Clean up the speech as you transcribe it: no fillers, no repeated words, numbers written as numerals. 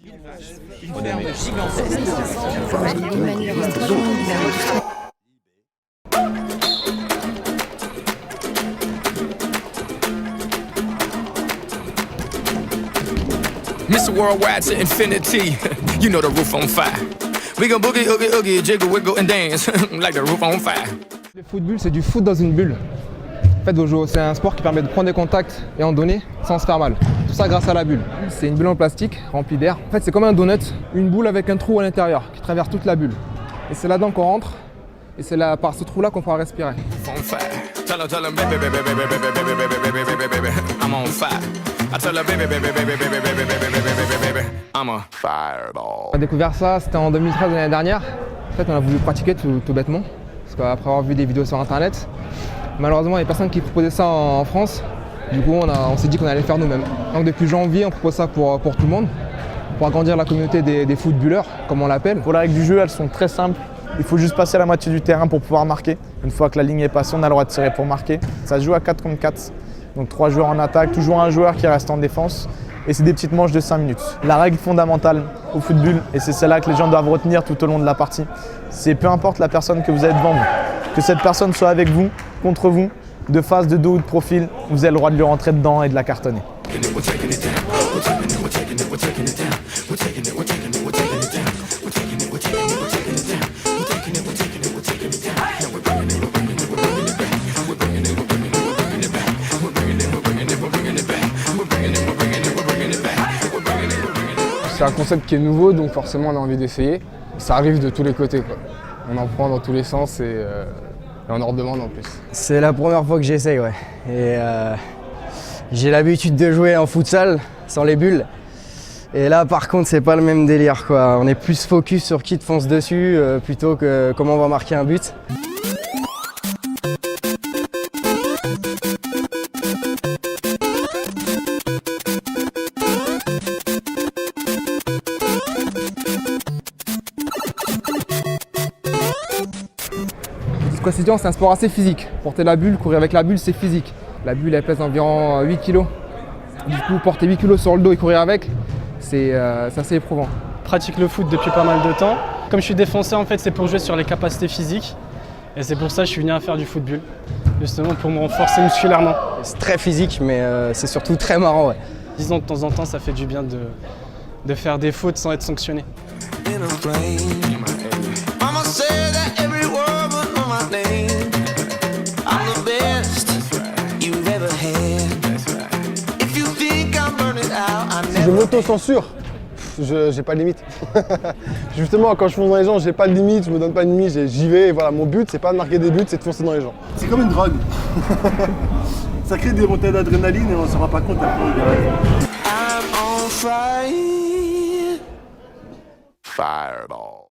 Mr. Worldwide to infinity, you know the roof on fire. We gon' boogie, oogie, oogie, jiggle, wiggle and dance like the roof on fire. Le football, c'est du foot dans une bulle. En fait, c'est un sport qui permet de prendre des contacts et en donner sans se faire mal. Tout ça grâce à la bulle. C'est une bulle en plastique remplie d'air. En fait, c'est comme un donut, une boule avec un trou à l'intérieur qui traverse toute la bulle. Et c'est là-dedans qu'on rentre. Et c'est là, par ce trou-là qu'on pourra respirer. On fire. Tell them, baby, baby, baby, baby, baby, baby, baby, baby, I'm on fire. I tell her, baby, baby, baby, baby, baby, baby, baby, I'm a fireball. On a découvert ça, c'était en 2013 l'année dernière. En fait, on a voulu pratiquer tout bêtement. Parce qu'après avoir vu des vidéos sur internet, malheureusement, il y a personne qui proposait ça en France. Du coup, on s'est dit qu'on allait le faire nous-mêmes. Donc depuis janvier, on propose ça pour tout le monde. Pour agrandir la communauté des footballeurs, comme on l'appelle. Pour les règles du jeu, elles sont très simples. Il faut juste passer la moitié du terrain pour pouvoir marquer. Une fois que la ligne est passée, on a le droit de tirer pour marquer. Ça se joue à 4 contre 4. Donc 3 joueurs en attaque, toujours un joueur qui reste en défense. Et c'est des petites manches de 5 minutes. La règle fondamentale au football, et c'est celle-là que les gens doivent retenir tout au long de la partie, c'est peu importe la personne que vous avez devant vous, que cette personne soit avec vous, contre vous, de face, de dos ou de profil, vous avez le droit de lui rentrer dedans et de la cartonner. C'est un concept qui est nouveau, donc forcément on a envie d'essayer. Ça arrive de tous les côtés, quoi. On en prend dans tous les sens et on en redemande en plus. C'est la première fois que j'essaye, ouais. Et j'ai l'habitude de jouer en futsal sans les bulles. Et là par contre c'est pas le même délire, quoi. On est plus focus sur qui te fonce dessus plutôt que comment on va marquer un but. Quotidien, c'est un sport assez physique. Porter la bulle, courir avec la bulle, c'est physique. La bulle, elle pèse environ 8 kg. Du coup, porter 8 kg sur le dos et courir avec, c'est assez éprouvant. Je pratique le foot depuis pas mal de temps. Comme je suis défenseur, en fait, c'est pour jouer sur les capacités physiques. Et c'est pour ça que je suis venu à faire du football, justement pour me renforcer musculairement. C'est très physique, mais c'est surtout très marrant, ouais. Disons, de temps en temps, ça fait du bien de faire des fautes sans être sanctionné. Si je m'auto-censure, j'ai pas de limite. Justement, quand je fonce dans les gens, j'ai pas de limite, je me donne pas de limite, j'y vais. Et voilà, mon but, c'est pas de marquer des buts, c'est de foncer dans les gens. C'est comme une drogue. Ça crée des montées d'adrénaline et on s'en rend pas compte après. Fireball.